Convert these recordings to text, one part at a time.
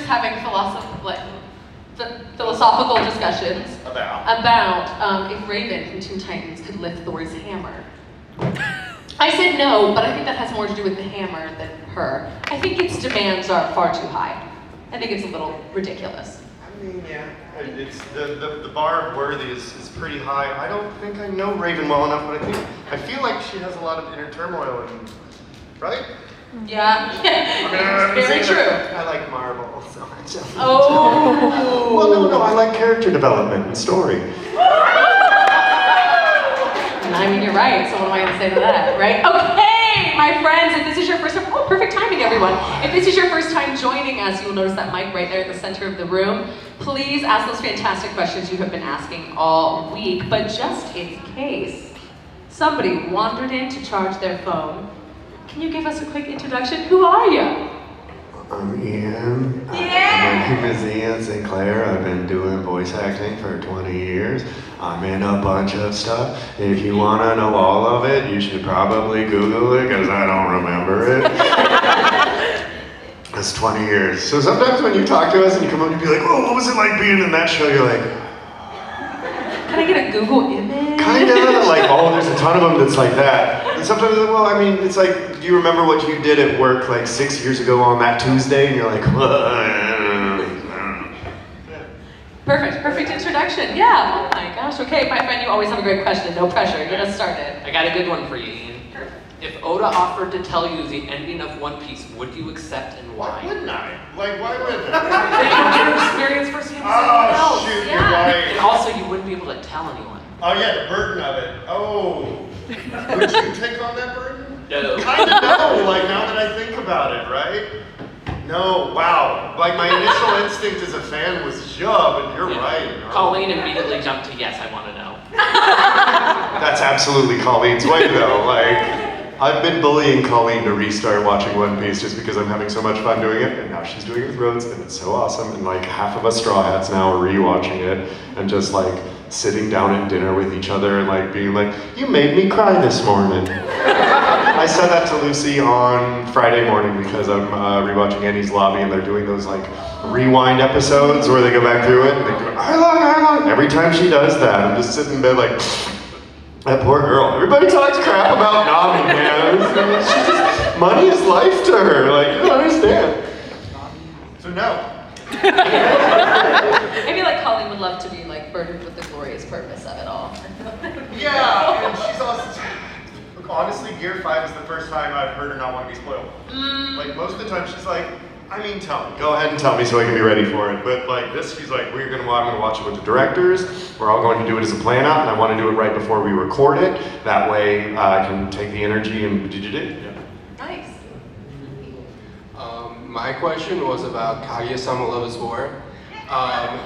just having philosophical discussions about if Raven from Teen Titans could lift Thor's hammer. I said no, but I think that has more to do with the hammer than her. I think its demands are far too high. I think it's a little ridiculous. I mean, yeah, it's the bar of worthy is pretty high. I don't think I know Raven well enough, but I feel like she has a lot of inner turmoil, right? Yeah, very true. I like Marvel so much. Oh. Well, no, I like character development and story. I mean, you're right, so what am I going to say to that, right? Okay, my friends, if this is your first time, perfect timing, everyone. If this is your first time joining us, you'll notice that mic right there at the center of the room. Please ask those fantastic questions you have been asking all week, but just in case somebody wandered in to charge their phone, can you give us a quick introduction? Who are you? I'm Ian. Yeah. My name is Ian Sinclair. I've been doing voice acting for 20 years. I'm in a bunch of stuff. If you want to know all of it, you should probably Google it, because I don't remember it. That's 20 years. So sometimes when you talk to us and you come up and you be like, oh, what was it like being in that show? You're like, can I get a Google image? Kind of, like, oh, there's a ton of them that's like that. And sometimes, well, I mean, it's like, do you remember what you did at work like 6 years ago on that Tuesday? And you're like, Perfect introduction. Yeah, oh my gosh. Okay, my friend, you always have a great question. No pressure, get us started. I got a good one for you, Ian. If Oda offered to tell you the ending of One Piece, would you accept and why? Why wouldn't I? Like, why wouldn't I? Your experience firsthand with someone else. Shoot, Yeah. you're right. And also, you wouldn't be able to tell anyone. Oh yeah, the burden of it. Oh. Would you take on that burden? No. Kind of no, like now that I think about it, right? No, wow. Like my initial instinct as a fan was Zhub, and you're right. Colleen immediately jumped to yes, I want to know. That's absolutely Colleen's way though. Like, I've been bullying Colleen to restart watching One Piece just because I'm having so much fun doing it, and now she's doing it with Rhodes, and it's so awesome, and like half of us Straw Hats now are rewatching it, and just like sitting down at dinner with each other and like being like, you made me cry this morning. I said that to Lucy on Friday morning because I'm rewatching Annie's Lobby, and they're doing those like rewind episodes where they go back through it, and they go, I love. Every time she does that, I'm just sitting in bed like, that poor girl. Everybody talks crap about Nami, man. She just, money is life to her. Like, you don't understand. So no. Maybe like Colleen would love to be like burdened with the glorious purpose of it all. Yeah, and she's also, look, honestly, Gear 5 is the first time I've heard her not want to be spoiled. Like most of the time she's like, I mean, tell me, go ahead and tell me so I can be ready for it. But like this, she's like, I'm gonna watch it with the directors. We're all going to do it as a plan out, and I want to do it right before we record it. That way I can take the energy and yeah. Nice. My question was about Kaguya-sama Love is War.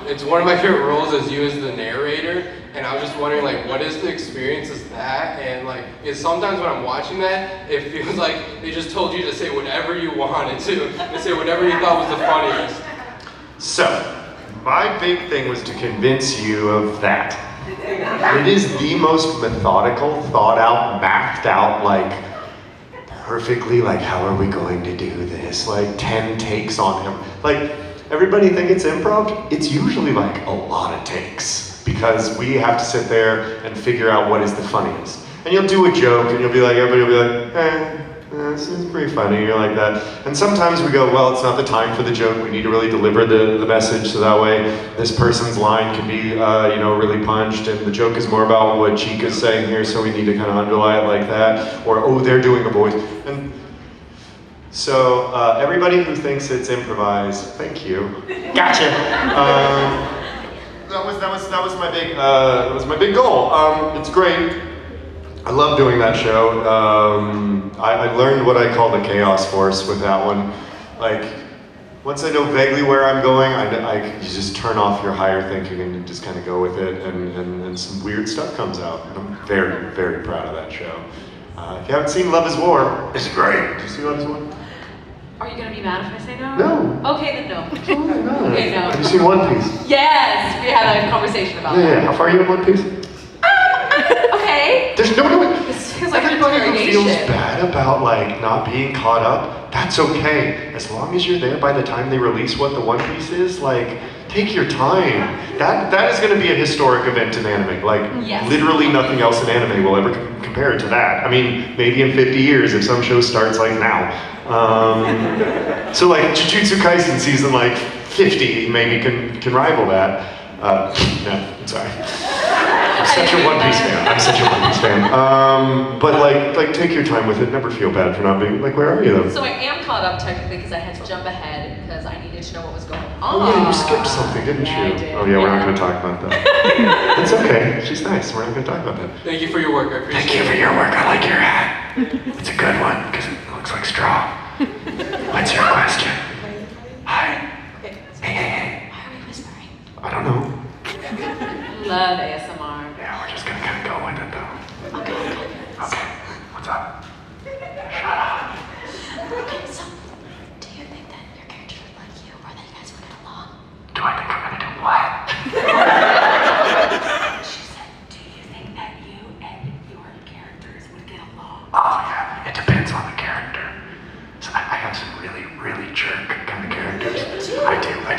It's one of my favorite roles as you as the narrator, and I was just wondering, like, what is the experience as that? And like, is sometimes when I'm watching that, it feels like they just told you to say whatever you wanted to say whatever you thought was the funniest. So, my big thing was to convince you of that. It is the most methodical, thought out, mathed out, like, perfectly, like, how are we going to do this? Like, 10 takes on him. Like, everybody think it's improv? It's usually like a lot of takes because we have to sit there and figure out what is the funniest. And you'll do a joke and you'll be like, everybody will be like, this is pretty funny, you're like that. And sometimes we go, well, it's not the time for the joke, we need to really deliver the message so that way this person's line can be, really punched, and the joke is more about what Chica's saying here, so we need to kind of underlie it like that. Or, oh, they're doing a voice. And so, everybody who thinks it's improvised, thank you. Gotcha. That was my big goal. It's great. I love doing that show. I learned what I call the chaos force with that one. Like, once I know vaguely where I'm going, you just turn off your higher thinking and just kind of go with it, and some weird stuff comes out. And I'm very, very proud of that show. If you haven't seen Love is War, it's great. Did you see Love is War? Are you gonna be mad if I say no? No. Okay, then no. Okay, no. Have you seen One Piece? Yes, we had a conversation about that. Yeah. How far are you in One Piece? Okay. There's no. This feels like Everybody who feels interrogation. bad about like not being caught up, That's okay. As long as you're there by the time they release what the One Piece is, like, take your time. That is going to be a historic event in anime. Like, Yes. literally nothing else in anime will ever compare to that. I mean, maybe in 50 years if some show starts like now. So like Jujutsu Kaisen season like 50 maybe can rival that. No, I'm sorry. I'm such a One Piece fan. I'm such a One Piece fan. But like take your time with it. Never feel bad for not being like. Where are you though? So I am caught up technically because I had to jump ahead because I needed to know what was going on. Oh yeah, you skipped something, didn't Yeah, you? I did. Oh yeah, we're not going to talk about that. It's okay. She's nice. We're not going to talk about that. Thank you for your work. I appreciate it. Thank you for your work. I like your hat. It's a good one because it looks like straw. What's your question? Hi. Okay. Hey. Why are we whispering? I don't know. Love ASMR. Yeah, we're just gonna kind of go with it though. Okay. Okay. What's up? Shut up. Okay, so do you think that your character would like you or that you guys would get along? Do I think I'm gonna do what? She said, do you think that you and your characters would get along? Oh yeah, it depends on the character. So I have some really, really jerk kind of characters. I do. I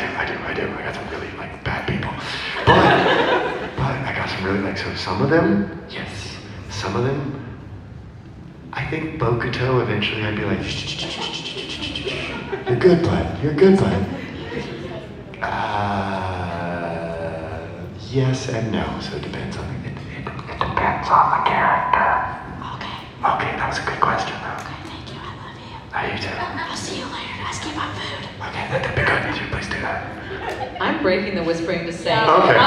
got some really like bad people. But I got some really like, so some of them, yes. Some of them, I think Bokuto eventually I'd be like, you're good, bud. You're good, bud. Yes and no. So it depends on it depends on the character. Okay, that was a good question though. Okay, thank you. I love you. You too. I'll see you later to ask you about food. Okay, that'd be good. Would you please do that? I'm breaking the whispering to say, Okay.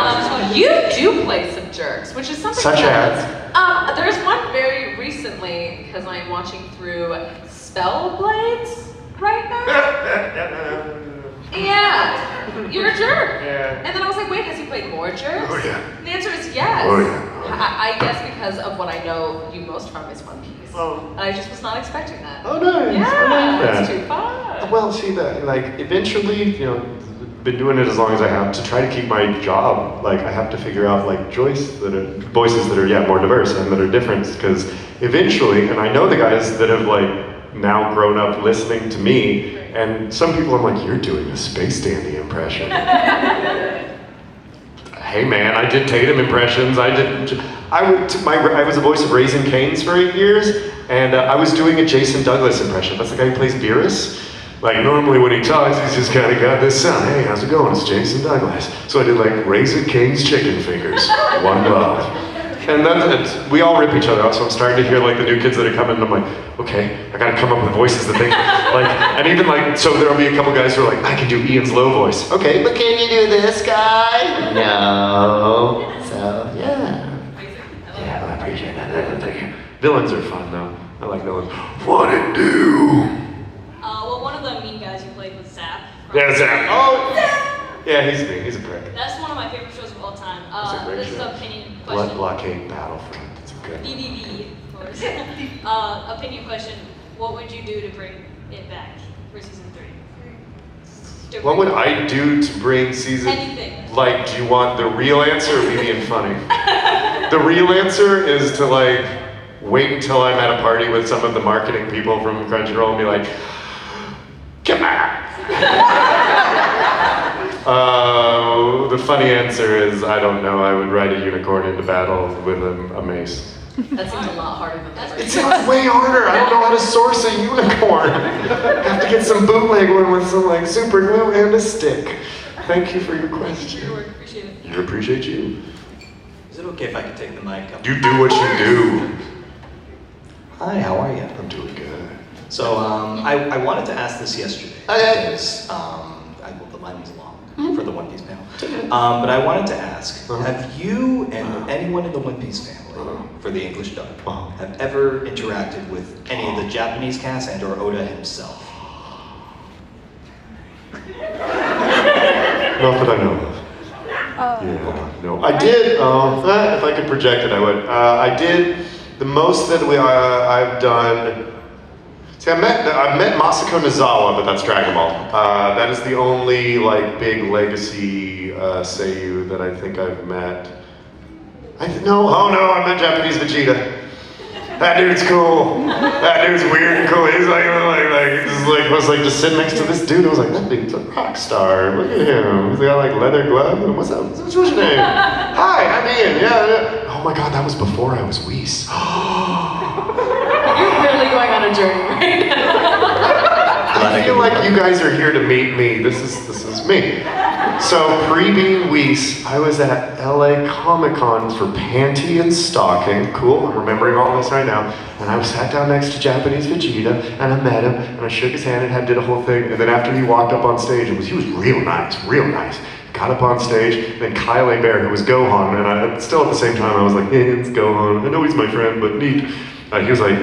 you do play some jerks, which is something Such that, there's one very recently, because I'm watching through Spellblades right now. Yeah, you're a jerk. Yeah. And then I was like, wait, has he played more jerks? Oh, yeah. The answer is yes. Oh, yeah. I guess because of what I know you most from is One Piece. Oh. I just was not expecting that. Oh, nice. Yeah, I like it's that. too fun. Well, see that, like, eventually, been doing it as long as I have to try to keep my job. Like, I have to figure out like voices that are more diverse and that are different. Because eventually, and I know the guys that have like now grown up listening to me, and some people I'm like, you're doing a Space Dandy impression. Hey man, I did Tatum impressions. I was the voice of Raising Cane's for 8 years, and I was doing a Jason Douglas impression. That's the guy who plays Beerus. Like normally when he talks, he's just kind of got this sound. Hey, how's it going? It's Jason Douglas. So I did like Raising Cane's chicken fingers. One love. And we all rip each other out, so I'm starting to hear like the new kids that are coming, and I'm like, okay, I gotta come up with voices that they like, and even like, so there'll be a couple guys who are like, I can do Ian's low voice. Okay, but can you do this guy? No. So, yeah. Yeah, well, I appreciate that. Thank you. Villains are fun though. I like villains. What it do? Well, one of the mean guys you played was Zap. Yeah, Zach. Oh, yeah, he's mean. He's a prick. That's one of my favorite shows of all time. That's a great This is show. an opinion Blood question. Blockade Battlefront. It's a good one. BBB, of course. Opinion question. What would you do to bring it back for season 3? What would I do to bring season? Anything. Like, do you want the real answer or me being funny? The real answer is to like wait until I'm at a party with some of the marketing people from Crunchyroll and be like, come on. The funny answer is I don't know. I would ride a unicorn into battle with a mace. That seems a lot harder than that. It sounds way harder. I don't know how to source a unicorn. I have to get some bootleg one with some like super glue and a stick. Thank you for your question. Appreciate it. You appreciate you. Is it okay if I can take the mic up? You do what you do. Hi, how are you? I'm doing good. So, I wanted to ask this yesterday. Because, I will the line was long for the One Piece panel. But I wanted to ask, have you and anyone in the One Piece family, for the English dub, have ever interacted with any of the Japanese cast and or Oda himself? Not that I know of. Yeah, no. I did, if I could project it, I would. I did, the most that I've done, see, I met Masako Nozawa, but that's Dragon Ball. That is the only, like, big legacy seiyuu that I think I've met. I met Japanese Vegeta. That dude's cool. That dude's weird and cool. He's just sitting next to this dude. I was like, that dude's a rock star. Look at him. He's got like leather gloves. And what's up? What's your name? Hi, I'm Ian. Yeah. Oh my God, that was before I was Weiss. You're really going on a journey right now. I feel like you guys are here to meet me. This is me. So pre-being Weiss, I was at LA Comic-Con for Panty and Stocking. Cool, I'm remembering all this right now. And I sat down next to Japanese Vegeta, and I met him, and I shook his hand and did a whole thing. And then after he walked up on stage, he was real nice, real nice. Got up on stage, then Kyle Bear, who was Gohan, and still at the same time I was like, hey, it's Gohan. I know he's my friend, but neat. He was like,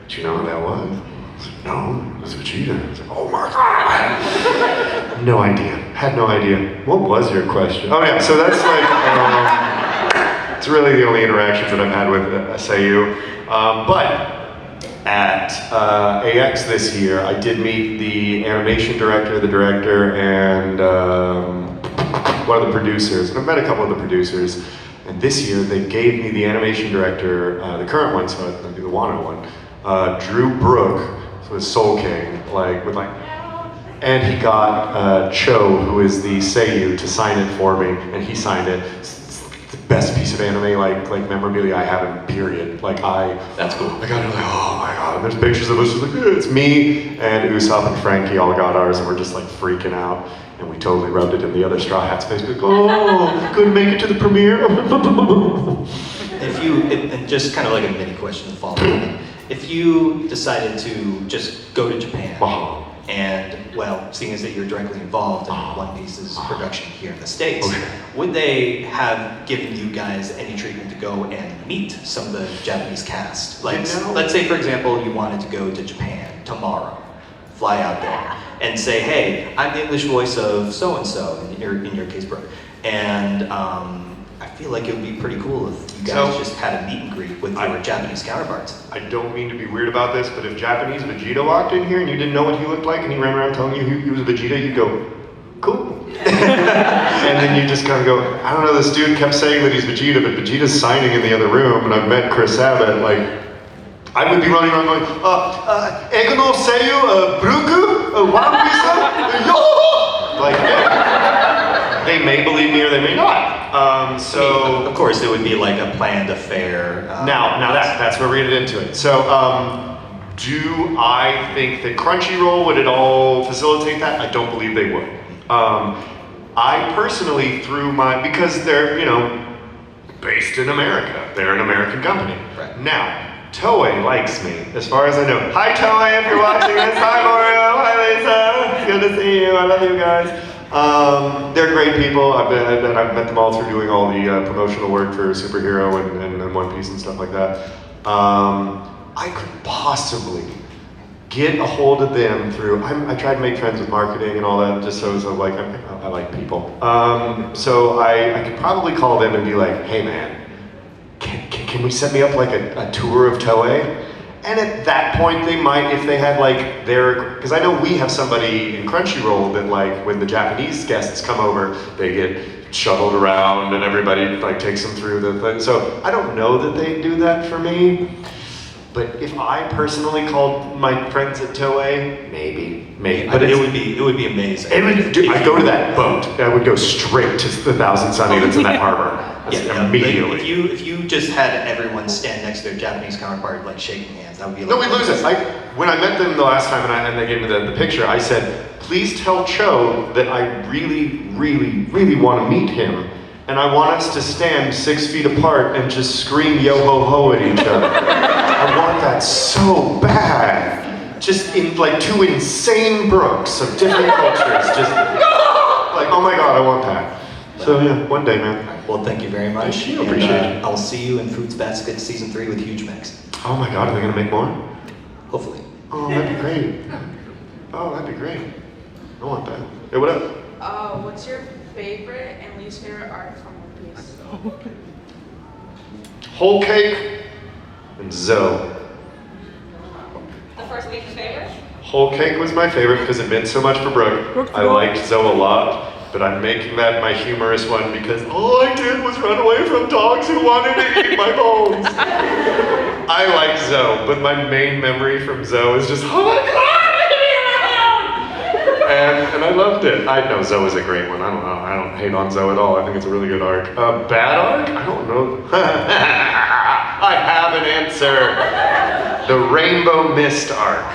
do you know who that was? I was like, no, it was Vegeta. I was like, oh my God. No idea. Had no idea. What was your question? Oh yeah, so that's like, it's really the only interactions that I've had with SAU. But at AX this year, I did meet the animation director, the director, and one of the producers. And I've met a couple of the producers. And this year, they gave me the animation director, the current one, so it'll be the Wano one, Drew Brook, so his Soul King, and he got Cho, who is the Seiyu, to sign it for me, and he signed it. It's the best piece of anime, like memorabilia I have in period. That's cool. I got it, like, oh my God, and there's pictures of us, just like, it's me, and Usopp and Frankie all got ours, and we're just like freaking out. And we totally rubbed it in the other Straw Hats' face. Like, oh, couldn't make it to the premiere. And just kind of like a mini question to follow up. If you decided to just go to Japan, and well, seeing as that you're directly involved in One Piece's production here in the States, would they have given you guys any treatment to go and meet some of the Japanese cast? Like, let's say for example, you wanted to go to Japan tomorrow, fly out there, and say, hey, I'm the English voice of so-and-so, in your case, Brooke, and I feel like it would be pretty cool if you guys just had a meet and greet with your Japanese counterparts. I don't mean to be weird about this, but if Japanese Vegeta walked in here and you didn't know what he looked like and he ran around telling you he was Vegeta, you'd go, cool. And then you just kind of go, I don't know, this dude kept saying that he's Vegeta, but Vegeta's signing in the other room, and I've met Chris Abbott, I would be running around going, Ego no Seiyu, Bruku, One Piece, yo! They may believe me or they may not. Of course, it would be like a planned affair. Now that's where we're gonna get into it. So, do I think that Crunchyroll would at all facilitate that? I don't believe they would. I personally, because they're, based in America. They're an American company. Right. Now, Toei likes me, as far as I know. Hi Toei, if you're watching this. Hi Mario, hi Lisa. It's good to see you. I love you guys. They're great people. I've met them all through doing all the promotional work for Superhero and One Piece and stuff like that. I could possibly get a hold of them through. I tried to make friends with marketing and all that, just so I like people. So I could probably call them and be like, hey man, can we set me up like a tour of Toei? And at that point, they might, if they had because I know we have somebody in Crunchyroll that when the Japanese guests come over, they get shuttled around and everybody takes them through the thing. So I don't know that they do that for me. But if I personally called my friends at Toei, maybe. But it would be amazing. I'd go to that boat. I would go straight to the Thousand Sunny that's in that harbor. Immediately. If you just had everyone stand next to their Japanese counterpart, shaking hands, that would be. No, we lose it. When I met them the last time and they gave me the picture, I said, please tell Cho that I really, really, really want to meet him. And I want us to stand 6 feet apart and just scream yo ho ho at each other. I want that so bad. Just in two insane Brooks of different cultures. Just oh my God, I want that. So yeah, one day, man. Well, thank you very much. Thank you. Appreciate it. I'll see you in Fruits Basket Season 3 with Huge Mix. Oh my God, are they gonna make more? Hopefully. Oh, that'd be great. Oh, that'd be great. I want that. Hey, what up? What's your favorite and least favorite art from One Piece? Whole Cake and Zoe. The first least favorite? Whole Cake was my favorite because it meant so much for Brooke. I liked Zoe a lot, but I'm making that my humorous one because all I did was run away from dogs who wanted to eat my bones. I like Zoe, but my main memory from Zoe is just, oh my god, leave me alone! And I loved it. I know Zoe is a great one. I don't know. I don't hate on Zoe at all. I think it's a really good arc. Bad arc? I don't know. I have an answer. The Rainbow Mist arc.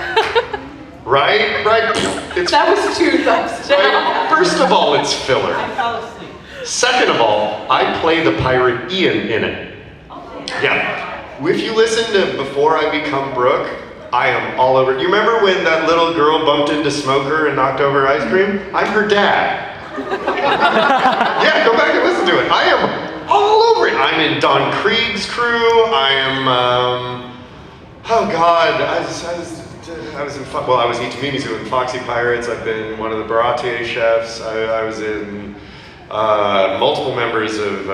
Right? It's, That was 2 thumbs down. right? First of all, it's filler. I fell asleep. Second of all, I play the pirate Ian in it. Yeah. If you listen to Before I Become Brooke, I am all over. You remember when that little girl bumped into Smoker and knocked over ice cream? I'm her dad. Yeah, go back and listen to it. I am all over it. I'm in Don Krieg's crew. I am, oh God, I was in, well, I was Ichimimizu in Foxy Pirates. I've been one of the Baratier chefs. I was in multiple members of,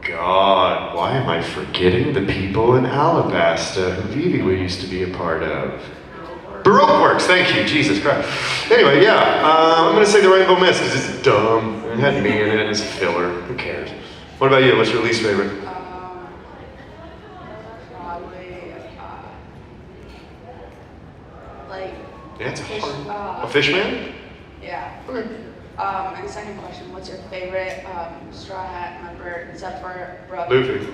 God, why am I forgetting the people in Alabasta who Vivi used to be a part of? Baroque Works, thank you, Jesus Christ. Anyway, yeah, I'm gonna say the Rainbow Mist because it's dumb. It had me in it and it's filler. Who cares? What about you? What's your least favorite? Probably, like, Yeah, it's a fish, hard. A fishman? yeah. Okay. And second question, what's your favorite Straw Hat member except for Brooke? Luffy.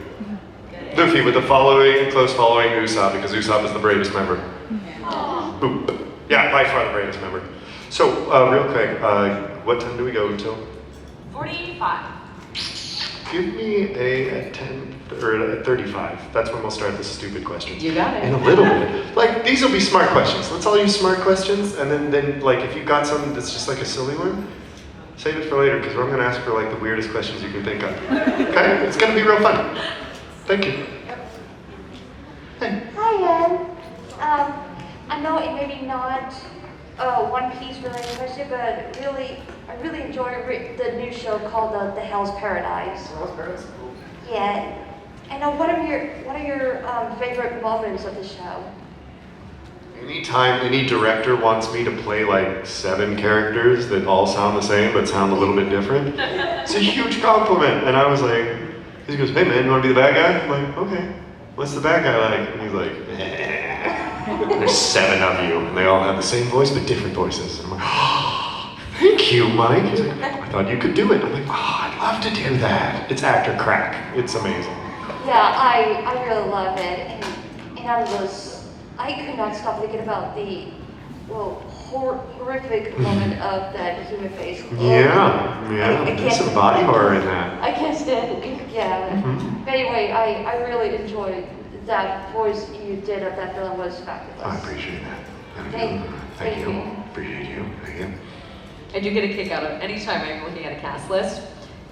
Luffy with the close following Usopp because Usopp is the bravest member. Yeah. Boop. Yeah, by far the bravest member. So, real quick, what time do we go until? 45. Give me a 10 or a 35. That's when we'll start the stupid questions. You got it. In a little bit. Like, these will be smart questions. Let's all use smart questions, and then like, if you've got something that's just like a silly one, save it for later, because I'm gonna ask for like the weirdest questions you can think of. Okay? It's gonna be real fun. Thank you. Hey. Hi, Ed. I know it may be not One Piece related question, but I really enjoyed the new show called The Hell's Paradise. Hell's Paradise. Yeah. And what are your favorite moments of the show? Anytime any director wants me to play like 7 characters that all sound the same but sound a little bit different, it's a huge compliment. And I was like, he goes, hey man, you want to be the bad guy? I'm like, okay. What's the bad guy like? And he's like, there's 7 of you, and they all have the same voice but different voices. And I'm like, oh, thank you, Mike. He's like, I thought you could do it. I'm like, oh, I'd love to do that. It's actor crack. It's amazing. Yeah, I really love it. And I could not stop thinking about the horrific moment of that human face. Yeah. There's some body horror in that. I can't stand it. Yeah. Mm-hmm. But anyway, I really enjoyed that voice you did of that villain was fabulous. I appreciate that. Thank you. Appreciate you. Thank you. I do get a kick out of anytime I'm looking at a cast list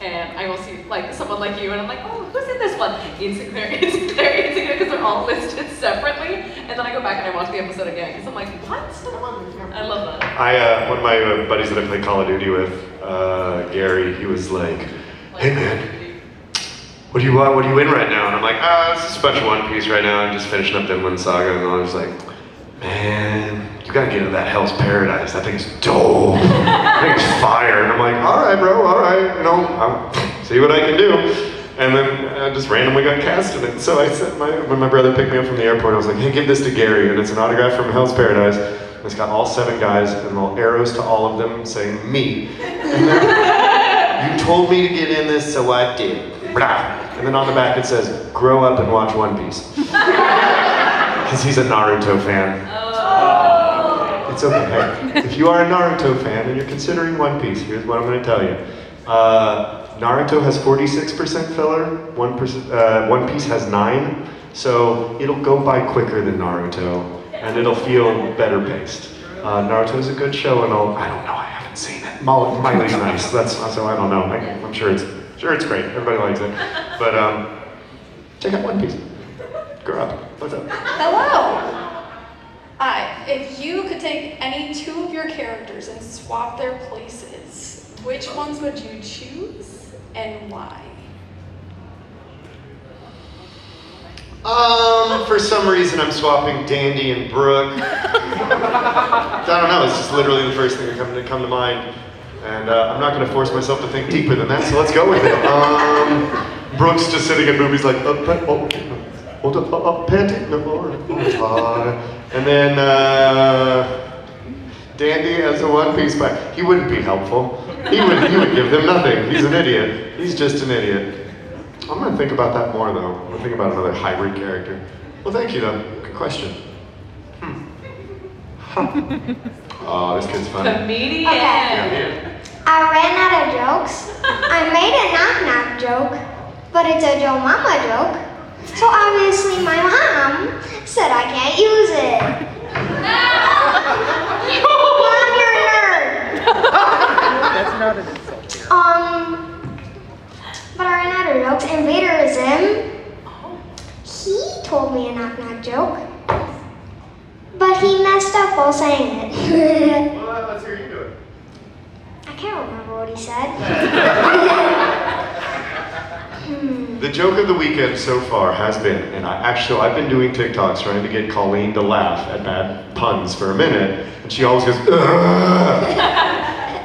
and I will see like someone like you and I'm like, oh, who's in this one? Ian Sinclair, because they're all listed separately. And then I go back and I watch the episode again because I'm like, what? I love that. One of my buddies that I play Call of Duty with, Gary, he was like, hey man, what do you want? What are you in right now? And I'm like, it's a special One Piece right now. I'm just finishing up Vinland Saga. And I was like, man, you gotta get into that Hell's Paradise. That thing's dope. That thing's fire. And I'm like, all right, bro, all right. I'll see what I can do. And then I just randomly got cast in it. So I said, when my brother picked me up from the airport, I was like, hey, give this to Gary. And it's an autograph from Hell's Paradise. And it's got all 7 guys and little arrows to all of them saying me. And then, you told me to get in this, so I did. Blah. And then on the back it says, grow up and watch One Piece. Because he's a Naruto fan. Oh. It's okay. If you are a Naruto fan and you're considering One Piece, here's what I'm going to tell you. Naruto has 46% filler, One Piece has 9, so it'll go by quicker than Naruto, and it'll feel better paced. Naruto's a good show, and I don't know, I haven't seen it. Miley's nice, so I don't know. I'm sure it's great. Everybody likes it, but check out One Piece. Grow up. What's up? Hello! If you could take any 2 of your characters and swap their places, which ones would you choose and why? For some reason I'm swapping Dandy and Brooke. I don't know, it's just literally the first thing that come to mind. And I'm not going to force myself to think deeper than that, so let's go with it. Brooks just sitting at movies like, panty, no, and then Dandy as a One Piece fight. He wouldn't be helpful. He would give them nothing. He's an idiot. He's just an idiot. I'm going to think about that more, though. I'm going to think about another hybrid character. Well, thank you, though. Good question. Oh, this kid's funny. Comedian. Yeah. I ran out of jokes. I made a knock-knock joke, but it's a Joe Mama joke. So obviously my mom said I can't use it. Mom, you're a nerd. That's not an insult. But I ran out of jokes, and Vaderism, he told me a knock-knock joke, but he messed up while saying it. Well, let's hear you do it. I can't remember what he said. The joke of the weekend so far has been, and I've been doing TikToks trying to get Colleen to laugh at bad puns for a minute, and she always goes, ugh.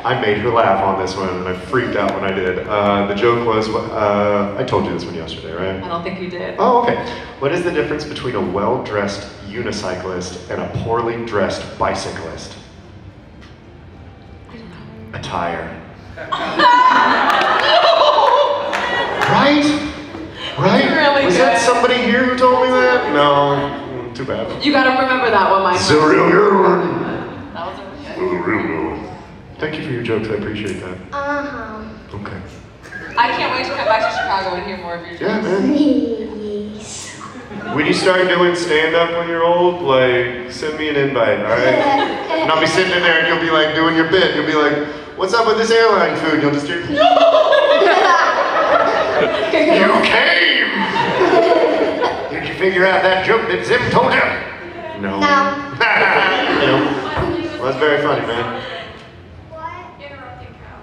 I made her laugh on this one, and I freaked out when I did. The joke was, I told you this one yesterday, right? I don't think you did. Oh, okay. What is the difference between a well-dressed unicyclist and a poorly dressed bicyclist? Attire. Right? Right? Really Was good. that somebody here who told me that? No. Too bad. You gotta remember that one, Mike. So real good. That was really good. Real good. Thank you for your jokes. I appreciate that. Okay. I can't wait to come back to Chicago and hear more of your jokes. Yeah, man. Please. When you start doing stand-up when you're old, like, send me an invite, all right? And I'll be sitting in there and you'll be like doing your bit. You'll be like, what's up with this airline food? And you'll just do, You came! Did you figure out that joke that Zim told you? No. No. Nope. Well, that's very funny, man. Interrupting cow.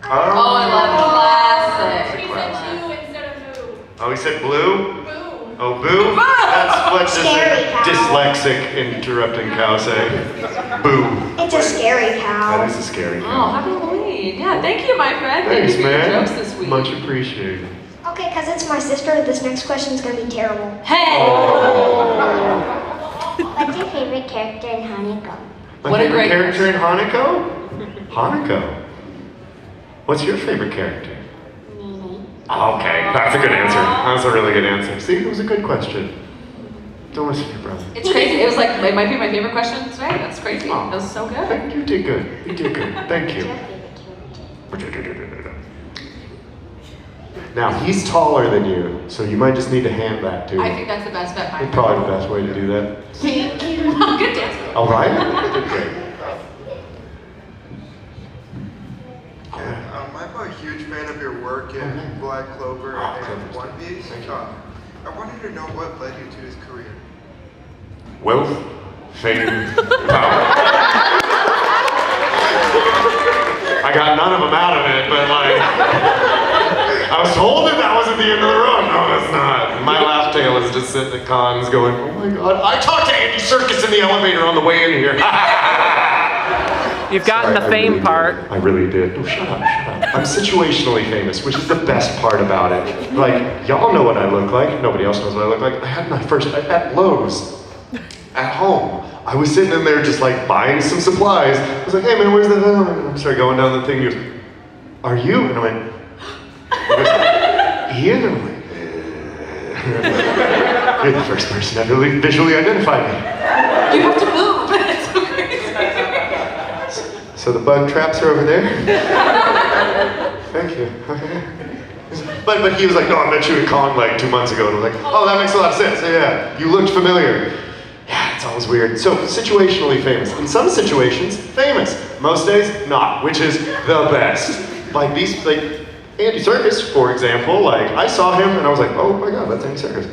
Oh, I love classic. He said chew instead of moo. Oh, he said blue? Boo. Oh, boo? That's what does Scary a cow. dyslexic interrupting cow say? Boo. It's a scary cow. That is a scary Oh, cow. happy Halloween. Yeah, thank you, my friend. Thanks, Thank you for man. your jokes this week. Much appreciated. Okay, because it's my sister, this next question is going to be terrible. Hey! What's your favorite character in Hanako? My What a favorite great character in Hanako? Hanako. What's your favorite character? Okay, that's a good answer. That's a really good answer. See, it was a good question. Don't listen to your brother. It's crazy. It was like, it might be my favorite question today. That's crazy. Oh. That was so good. You did good. You did good. Thank you. What's your favorite character? Now, he's taller than you, so you might just need to hand that to him. I think that's the best bet, Mike. Probably the best way to do that. Thank you. Good dance. All right? You did great. I'm a huge fan of your work in Black Clover and One Piece. Thank you. I wanted to know what led you to his career. Wealth, fame, power. I got none of them out of it, but like, I was told that wasn't the end of the road. No, that's not. My laugh tail is just sitting at cons going, oh my God. I talked to Andy Serkis in the elevator on the way in here. You've gotten Sorry, the fame really part. did. I really did. Oh, shut up, shut up. I'm situationally famous, which is the best part about it. Like, y'all know what I look like. Nobody else knows what I look like. I had my first, at Lowe's, at home. I was sitting in there just like buying some supplies. I was like, hey man, where's the, I started going down the thing. He goes, are you? And I went, Ian? And I'm like, you're the first person to ever visually identify me. You have to move. It's so crazy. So the bug traps are over there? Thank you. But he was like, no, I met you at con like 2 months ago. And I was like, oh, that makes a lot of sense. Yeah, you looked familiar. Yeah, it's always weird. So situationally famous. In some situations, famous. Most days, not, which is the best. Like Andy Serkis, for example, like I saw him and I was like, oh my God, that's Andy Serkis.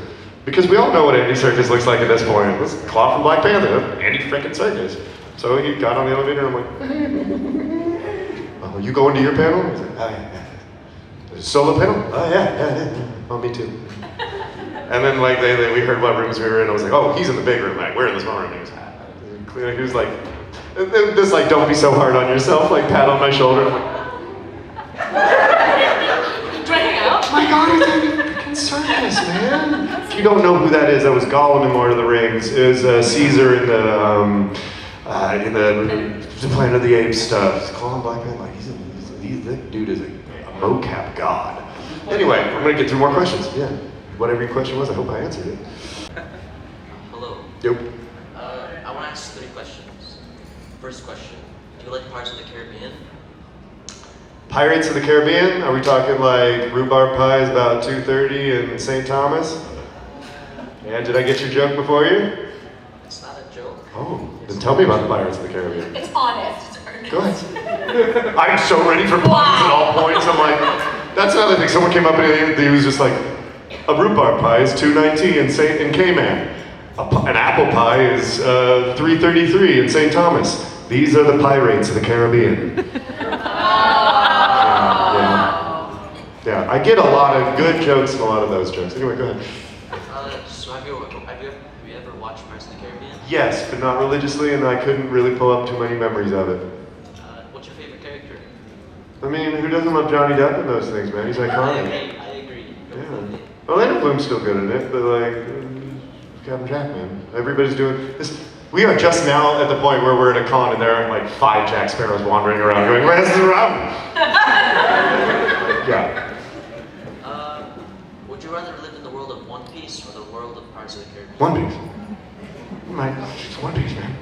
Because we all know what Andy Serkis looks like at this point. This is Claw from Black Panther, Andy freaking Serkis. So he got on the elevator and I'm like, oh, you going to your panel? He's like, oh yeah. Solo panel? Oh yeah. Oh, me too. And then like we heard what rooms we were in. I was like, oh, he's in the big room. Like we're in the small room. He was like, This like, don't be so hard on yourself, like pat on my shoulder. I'm like, Do I hang out? my God, he's a freaking circus, man. If you don't know who that is, that was Gollum in Lord of the Rings. It was Caesar in the Planet of the Apes stuff. Call him Black Man, like that dude is a mocap god. Anyway, I'm gonna get through more questions. Yeah, whatever your question was, I hope I answered it. Hello. Yep. I want to ask 3 questions. First question: do you like Pirates of the Caribbean? Pirates of the Caribbean? Are we talking like rhubarb pies about 2:30 in St. Thomas? And did I get your joke before you? It's not a joke. Oh, then tell me about the Pirates of the Caribbean. It's honest. It's earnest. Go ahead. I'm so ready for puns at all points. I'm like, that's another thing. Someone came up and he was just like, a rhubarb pie is $2.19 in Cayman. An apple pie is $3.33 in St. Thomas. These are the Pirates of the Caribbean. Yeah, I get a lot of good jokes and a lot of those jokes. Anyway, go ahead. So have you ever watched Pirates of the Caribbean? Yes, but not religiously, and I couldn't really pull up too many memories of it. What's your favorite character? I mean, who doesn't love Johnny Depp in those things, man? He's iconic. I agree. Yeah. Orlando Bloom's still good in it, but like, Captain Jack, man. Everybody's doing this. We are just now at the point where we're at a con and there are like 5 Jack Sparrows wandering around going, where's the rum? Yeah. Would you rather live in the world of One Piece or the world of Pirates of the Caribbean? One Piece. It's One Piece, man.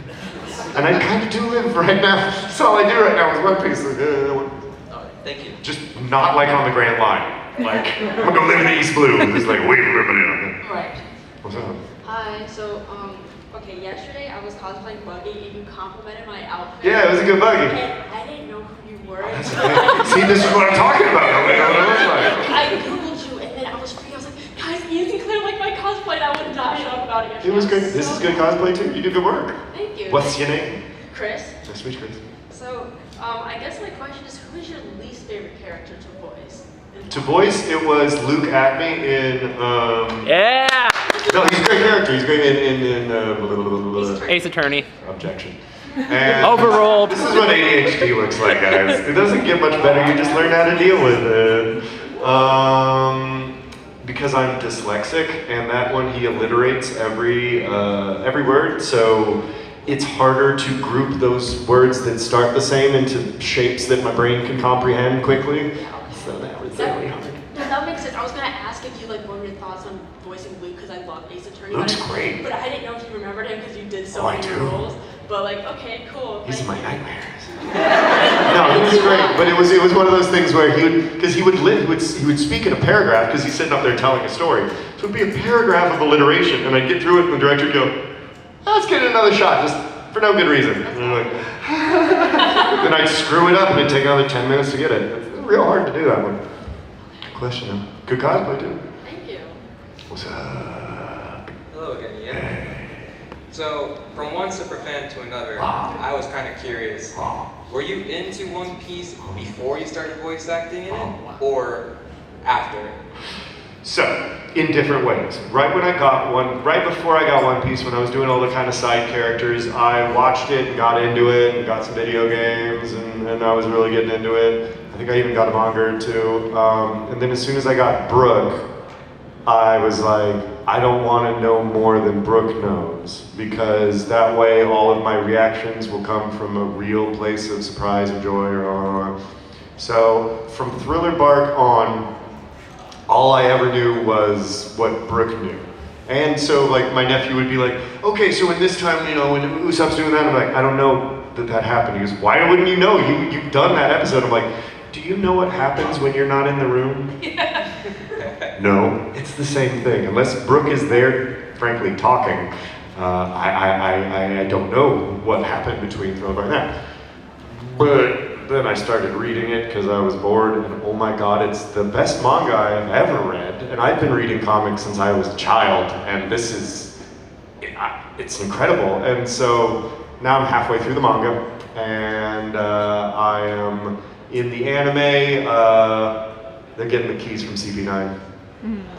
And I kind of do live right now. That's all I do right now is One Piece. Alright, thank you. Just not like on the Grand Line. Like, I'm gonna go live in the East Blue. Just like, wait for everybody. Right. What's up? Hi, so, okay, yesterday I was cosplaying Buggy and you complimented my outfit. Yeah, it was a good Buggy. And I didn't know who you were. See, this is what I'm talking about. I don't know what it looks like. I googled you and then I was free. I was like, guys, Ian Sinclair like my cosplay and I would not shut up about it yesterday. It was good. This is good cosplay too. You do good work. Thank you. What's your name? Chris. Nice to meet you, Chris. So, I guess my question is, who is your least favorite character to voice? To voice, it was Luke Acme in. Yeah! No, he's a great character. He's great in Ace Attorney. Objection. And Overruled. This is what ADHD looks like, guys. It doesn't get much better. You just learn how to deal with it. Because I'm dyslexic, and that one he alliterates every word, so it's harder to group those words that start the same into shapes that my brain can comprehend quickly. So that was really hard. That makes sense. I was gonna ask if you like what were your thoughts on voicing Luke because I love Ace Attorney. Luke's great. But I didn't know if you remembered him because you did so Oh, I many do. roles. But like, okay, cool. He's Thank my you. nightmares. No, he was great, but it was one of those things where he would speak in a paragraph because he's sitting up there telling a story. So it would be a paragraph of alliteration, and I'd get through it, and the director would go, "Let's get another shot, just for no good reason." And I'm like, then I'd screw it up, and it'd take another 10 minutes to get it. It's real hard to do that one. Good question, though. Good cosplay too. Thank you. What's up? Hello again, Ian. So, from one superfan to another, I was kind of curious. Were you into One Piece before you started voice acting in it, or after? So, in different ways. Right before I got One Piece, when I was doing all the kind of side characters, I watched it and got into it and got some video games and I was really getting into it. I think I even got a manga or 2. And then as soon as I got Brooke, I was like, I don't want to know more than Brooke knows, because that way all of my reactions will come from a real place of surprise and joy. So from Thriller Bark on, all I ever knew was what Brooke knew. And so like my nephew would be like, okay, so in this time, when Usopp's doing that, I'm like, I don't know that happened. He goes, why wouldn't you know? You've done that episode. I'm like, do you know what happens when you're not in the room? No, it's the same thing. Unless Brooke is there, frankly, talking, I don't know what happened between Thriller Bark and that. But then I started reading it because I was bored, and oh my god, it's the best manga I've ever read. And I've been reading comics since I was a child, and it's incredible. And so now I'm halfway through the manga, and I am in the anime. They're getting the keys from CP9.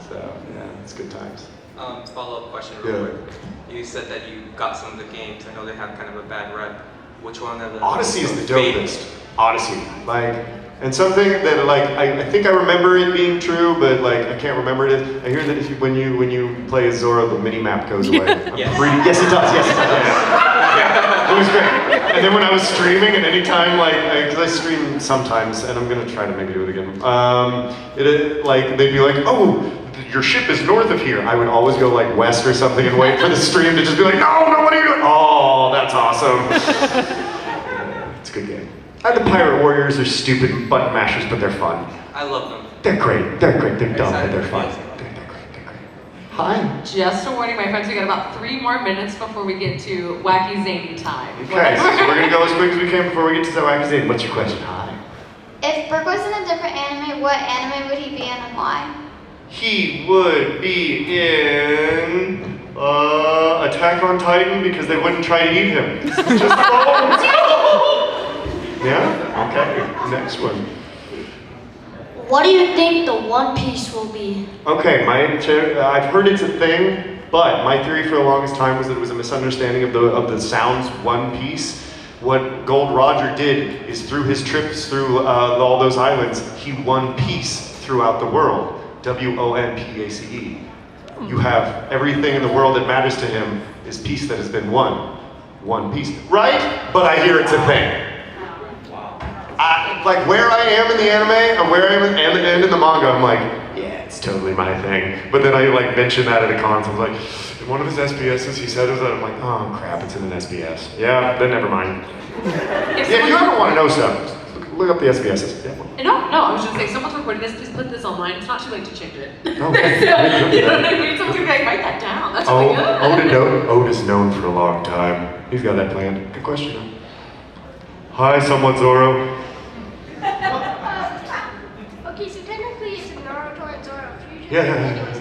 So, yeah, it's good times. Follow-up question real quick. You said that you got some of the games. I know they have kind of a bad rep. Which one of the Odyssey is the dopest. Odyssey, like, and something that like I think I remember it being true, but like I can't remember it. I hear that if you, when you play as Zora, the mini map goes away. Yes, it does. Yes, it does. Yeah. It was great. And then when I was streaming, and anytime like, because I stream sometimes, and I'm gonna try to maybe do it again. Like they'd be like, oh, your ship is north of here. I would always go like west or something and wait for the stream to just be like, no, what are you doing? Oh, that's awesome. It's a good game. And the Pirate Warriors are stupid button mashers, but they're fun. I love them. They're great. They're dumb, but they're fun. They're great. Hi. Just a warning, my friends, we got about 3 more minutes before we get to wacky zany time. Okay, so we're gonna go as quick as we can before we get to the wacky zany. What's your question? Hi. If Brooke was in a different anime, what anime would he be in and why? He would be in Attack on Titan because they wouldn't try to eat him. Just yeah? Okay. Next one. What do you think the One Piece will be? Okay, I've heard it's a thing, but my theory for the longest time was that it was a misunderstanding of the sounds One Piece. What Gold Roger did is through his trips through all those islands, he won peace throughout the world. WONPACE. You have everything in the world that matters to him is peace that has been won. One Piece. Right? But I hear it's a thing. Like where I am in the anime, or where I am and in the manga, I'm like, yeah, it's totally my thing. But then I like mention that at a con, so I'm like, in one of his SBSs, he said it was that. I'm like, oh crap, it's in an SBS. Yeah, then never mind. If you ever want to know stuff, look up the SBSs. Yeah. No, I was just saying, someone's recording this, please put this online. It's not too late to change it. Okay. You know what I mean? Someone's gonna be like, write that down. That's really good. Oda's known for a long time. He's got that planned. Good question. Hi, someone Zoro. Okay, so technically it's a Naruto and Zoro fusion. Yeah. Anyways,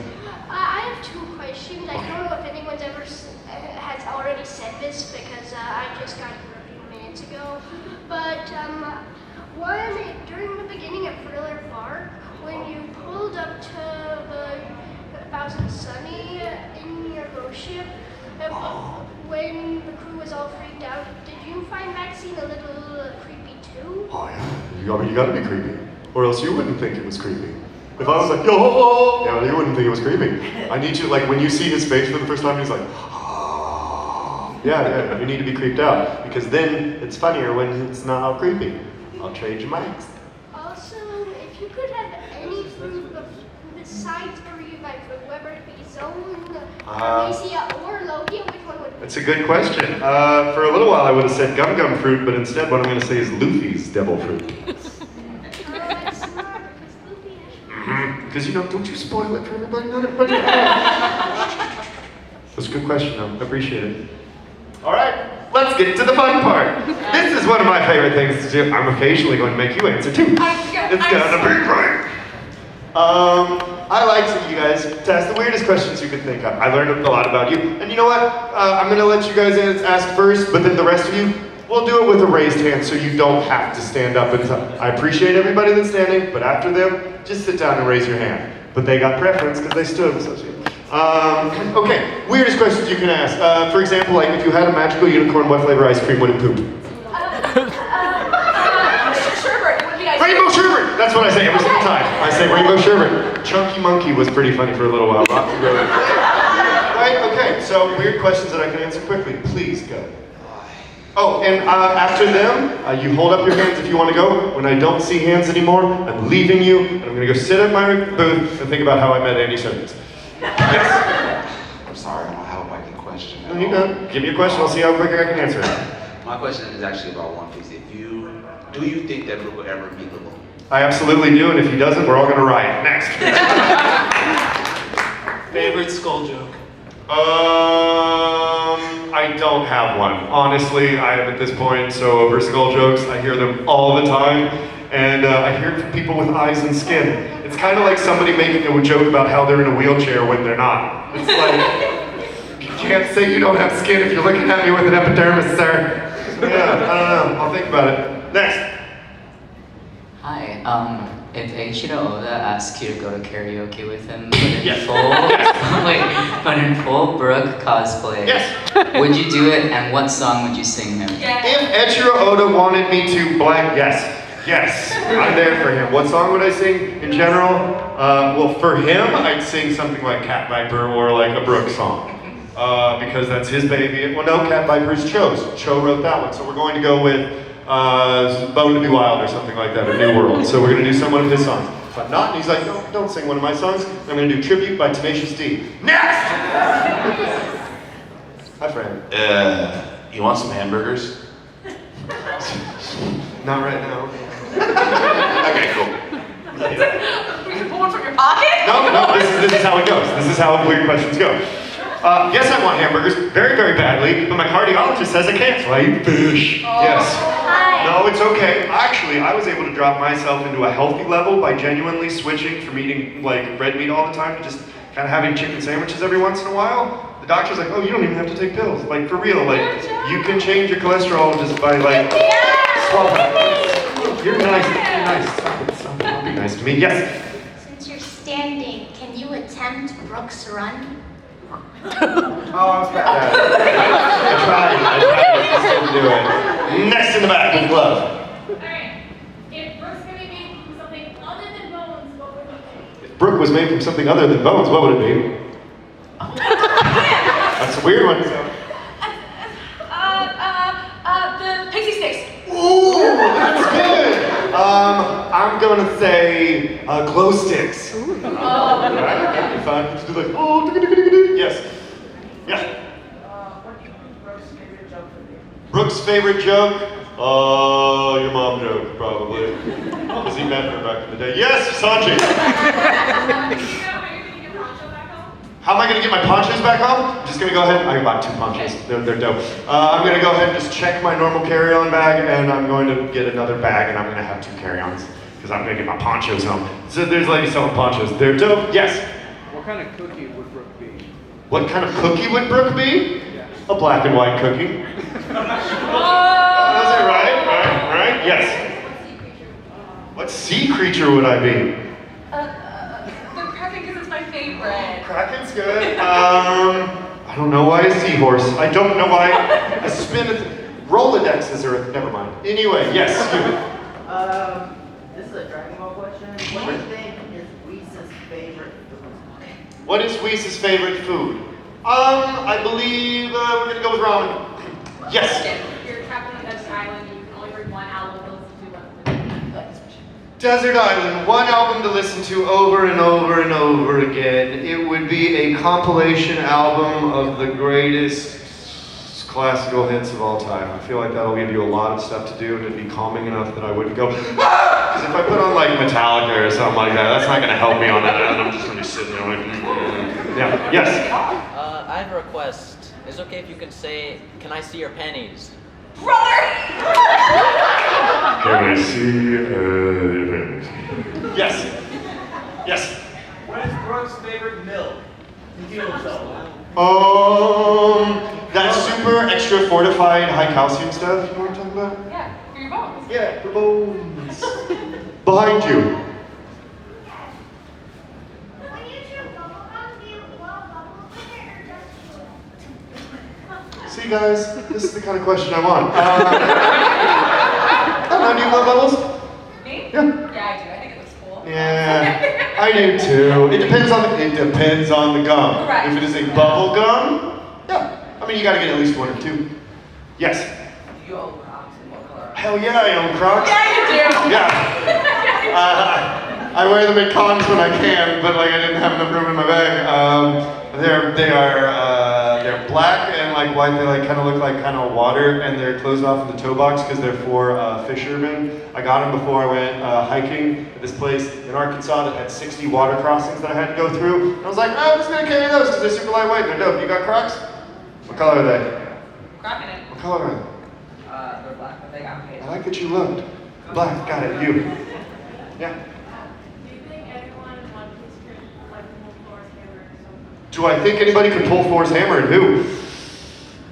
I have 2 questions. I don't know if anyone's ever has already said this because I just got here a few minutes ago. But one, during the beginning of Thriller Park, when you pulled up to the Thousand Sunny in your ghost ship, when the crew was all freaked out, did you find that scene a little creepy too? Oh yeah, you gotta be creepy, or else you wouldn't think it was creepy. If I was like, yo, yeah, you wouldn't think it was creepy. I need you, like when you see his face for the first time, he's like, oh. Yeah, you need to be creeped out, because then it's funnier when it's not all creepy. I'll trade you mics. Also, if you could have any fruit besides Marie, like whether it be Zone, Arcasia, or Logia, which one would it be? That's a good question. For a little while I would have said gum fruit, but instead what I'm going to say is Luffy's devil fruit. That's smart, because Luffy is... Because, don't you spoil it for everybody. Not everybody. That's a good question, though. I appreciate it. All right, let's get to the fun part. This is one of my favorite things to do. I'm occasionally going to make you answer, too. It's gonna be great. I like you guys to ask the weirdest questions you could think of. I learned a lot about you. And you know what? I'm going to let you guys ask first, but then the rest of you, we'll do it with a raised hand so you don't have to stand up. And I appreciate everybody that's standing, but after them, just sit down and raise your hand. But they got preference because they stood. Okay, weirdest questions you can ask. For example, like if you had a magical unicorn, what flavor ice cream would it poop? Rainbow sherbet! That's what I say every single time. I say rainbow sherbet. Chunky Monkey was pretty funny for a little while. Right, okay, so weird questions that I can answer quickly. Please go. Oh, and after them, you hold up your hands if you want to go. When I don't see hands anymore, I'm leaving you, and I'm going to go sit at my booth and think about how I met Andy Serkis. Yes? I'm sorry, I don't have a wacky question. No, you go. Give me a question, I'll see how quick I can answer it. My question is actually about One Piece. Do you think that Luke will ever meet the Luke? I absolutely do, and if he doesn't, we're all going to riot. Next. Favorite skull joke? I don't have one. Honestly, I am at this point so over skull jokes. I hear them all the time, and I hear it from people with eyes and skin. It's kind of like somebody making a joke about how they're in a wheelchair when they're not. It's like, you can't say you don't have skin if you're looking at me with an epidermis, sir. Yeah, I don't know. I'll think about it. Next. Hi, if Shiro Oda asked you to go to karaoke with him, but in full Brooke cosplay, would you do it, and what song would you sing him? If Eiichiro Oda wanted me to blank, yes, I'm there for him. What song would I sing in general? Well, for him, I'd sing something like Cat Viper or like a Brooke song. Because that's his baby. Well, no, Cat Viper's Cho's. Cho wrote that one. So we're going to go with Bone to Be Wild or something like that, or New World. So we're going to do some one of his songs. If I'm not, and he's like, no, don't sing one of my songs. I'm going to do Tribute by Tenacious D. Next! Hi, friend. You want some hamburgers? Not right now. Okay, cool. You pull one from your pocket? No, this is how it goes. This is how weird questions go. Yes, I want hamburgers very, very badly, but my cardiologist says I can't, so I eat fish. Yes. No, it's okay. Actually, I was able to drop myself into a healthy level by genuinely switching from eating like red meat all the time to just kind of having chicken sandwiches every once in a while. The doctor's like, oh, you don't even have to take pills. Like, for real, like, you can change your cholesterol just by, like, swallowing. You're nice. Stop it. Don't be nice to me. Yes? Since you're standing, can you attempt Brooke's run? Oh, I was bad. I tried. I just didn't do it. Next in the back with glove. Alright. If Brooke's gonna be something other than bones, what would it be? If Brooke was made from something other than bones, what would it be? That's a weird one. The pixie sticks. Ooh, that's good. I'm gonna say glow sticks. Right? That'd be fun. Just do like, oh, yes. Yeah. What do you think Brooke's favorite joke would be? Brooke's favorite joke? Your mom joke, probably. Because he met her back in the day. Yes, Sanjay. How am I going to get my ponchos back home? I'm just going to go ahead. I bought 2 ponchos. They're dope. I'm going to go ahead and just check my normal carry-on bag, and I'm going to get another bag, and I'm going to have 2 carry-ons because I'm going to get my ponchos home. So there's ladies selling ponchos. They're dope. Yes? What kind of cookie would Brooke be? What kind of cookie would Brooke be? Yeah. A black and white cookie. That's it, right? Yes. What sea creature would I be? The Kraken, because it's my favorite. Kraken's good. I don't know why a seahorse. I don't know why a Rolodexes are. Never mind. Anyway, yes. This is a Dragon Ball question. What do you think is Whis' favorite food? What is Whis' favorite food? I believe we're gonna go with ramen. Yes. You're trapped on a desert island and you can only bring one album to listen to once a day. Desert Island, one album to listen to over and over and over again. It would be a compilation album of the greatest classical hits of all time. I feel like that'll give you a lot of stuff to do and it'd be calming enough that I wouldn't go, because if I put on like Metallica or something like that, that's not gonna help me on that island. I'm just gonna be sitting there like, yeah, yes? I have a request. Is it okay if you can say, can I see your panties? Brother! Can I see your panties? Yes. Yes. What is Brooke's favorite milk to heal himself? That super extra fortified high calcium stuff. You know what I'm talking about? Yeah, for your bones. Yeah, for bones. Behind you. See, guys, this is the kind of question I want. I don't know, do you love bubbles? Me? Yeah. Yeah, I do. I think it looks cool. Yeah, I do too. It depends on the gum. Correct. If it is a bubble gum, yeah. I mean, you gotta get at least 1 or 2. Yes. Do you own Crocs and what color? Hell yeah, I own Crocs. Yeah, you do. Yeah. I wear them at cons when I can, but like I didn't have enough room in my bag. They're black and like white. They like kind of look like kind of water, and they're closed off in the toe box because they're for fishermen. I got them before I went hiking at this place in Arkansas that had 60 water crossings that I had to go through. And I was like, oh, I'm just gonna carry those because they're super lightweight. They're dope. You got Crocs? What color are they? Crocking it. What color are they? They're black, but they got paid. I like that you looked. Black. Got it. You. Yeah. Do you think everyone in One Piece could like pull Thor's hammer or something? Do I think anybody could pull Thor's hammer and who?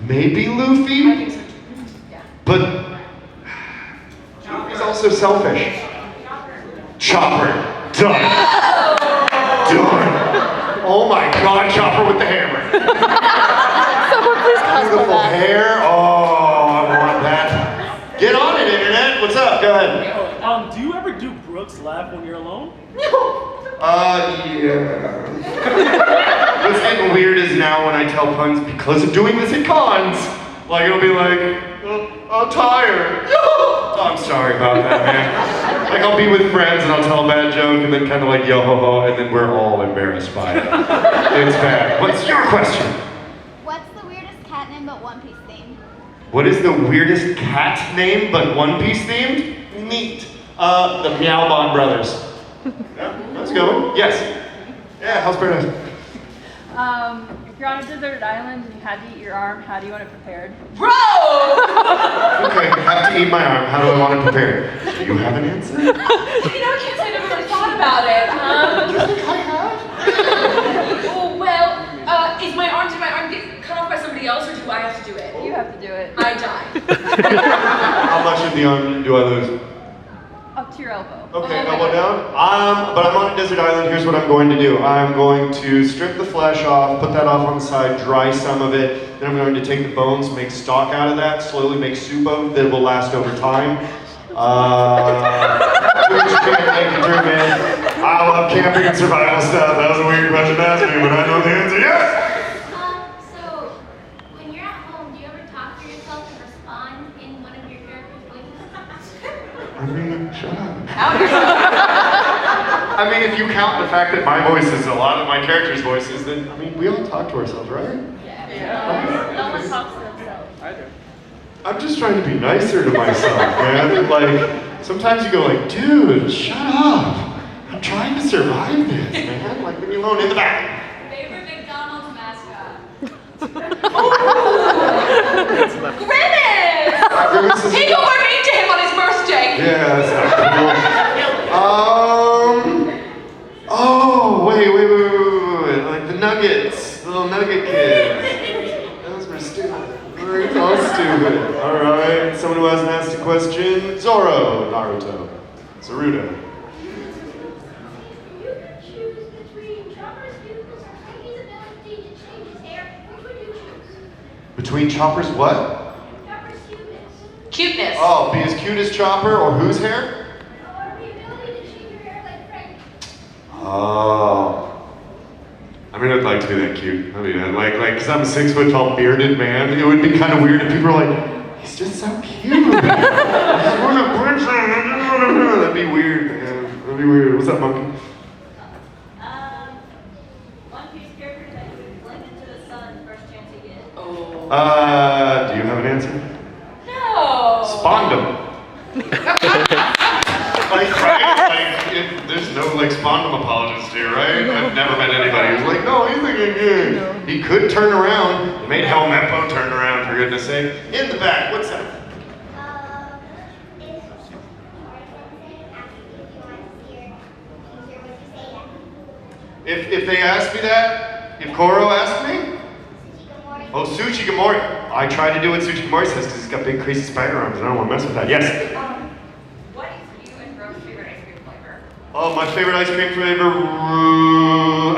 Maybe Luffy? I think so. Yeah. But Luffy's also selfish. Chopper. Done. Done. Oh my god, Chopper with the hammer. Someone please cosplay Beautiful that. hair. Oh, I want that. ahead. Do you ever do Brooks laugh when you're alone? Yeah. What's getting weird is now when I tell puns because of doing this at cons, like it'll be like, I'm tired. I'm sorry about that, man. Like I'll be with friends and I'll tell a bad joke and then kind of like yo ho ho, and then we're all embarrassed by it. It's bad. What's your question? What's the weirdest cat name but One Piece themed? What is the weirdest cat name but One Piece themed? Neat. The Meowbon brothers. Yeah, let's go. Yes. Yeah, House Paradise. If you're on a desert island and you had to eat your arm, how do you want it prepared? Bro! Okay, have to eat my arm. How do I want it prepared? Do you have an answer? You know, I can't say I never really thought about it. You think I have? Oh, well, did my arm get cut off by somebody else, or do I have to do it? You have to do it. I die. How much of the arm do I lose? Up to your elbow. Okay, elbow down. But I'm on a desert island. Here's what I'm going to do. I'm going to strip the flesh off, put that off on the side, dry some of it. Then I'm going to take the bones, make stock out of that, slowly make soup of that will last over time. I love camping and survival stuff. That was a weird question to ask me, but I know the answer. Yes. So, when you're at home, do you ever talk to yourself and respond in one of your character's voices? I mean, shut up. I mean, if you count the fact that my voice is a lot of my characters' voices, then, I mean, we all talk to ourselves, right? Yeah. No one talks to themselves. I do. I'm just trying to be nicer to myself, man. Like, sometimes you go like, dude, shut up. I'm trying to survive this, man. Like, leave me alone in the back. Favorite McDonald's mascot? Grimace! Grimace is- People were mean to him on his birthday. Yeah, that's not cool. Oh, wait. Like the Nuggets, the little Nugget kids. Those were stupid. We're all stupid. All right, someone who hasn't asked a question. Zoro, Naruto, Saruto. You could choose between Chopper's cuteness or Peggy's ability to change his hair. Which would you choose? Between Chopper's what? Chopper's cuteness. Cuteness. Oh, be as cute as Chopper or whose hair? Or the ability to change your hair like Frank. Oh. I mean, I'd like to be that cute. I mean, because I'm a 6 foot tall bearded man. It would be kind of weird if people were like, he's just so cute. That'd be weird, man. That'd be weird. What's up, monkey? One Piece character that you would fling into the sun first chance you get. Oh. Do you have an answer? No. Spondum. If there's no Spondum apologist here, right? I've never met anybody who's like, no, he's thinking good. He could turn around. He made Helmeppo turn around, for goodness sake. In the back, what's up? If they ask me that, if Koro asked me? Oh, Tsuchigamori. I tried to do what Tsuchigamori says because he's got big crazy spider arms and I don't want to mess with that. Yes? What is you and Bro's favorite ice cream flavor? Oh, my favorite ice cream flavor,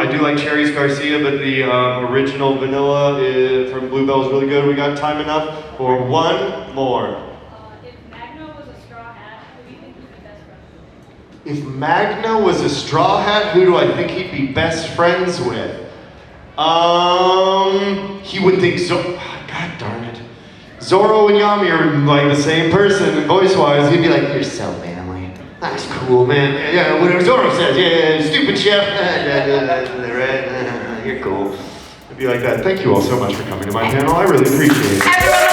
I do like Cherries Garcia, but the original vanilla from Bluebell is really good. We got time enough for one more. If Magna was a straw hat, who do you think would be best friends with? If Magna was a straw hat, who do I think he'd be best friends with? He would think God darn it. Zoro and Yami are like the same person, and voice-wise, he'd be like, you're so manly. That's cool, man. Yeah, whatever Zoro says, yeah, stupid chef. Right? You're cool. It'd be like that. Thank you all so much for coming to my panel. I really appreciate it.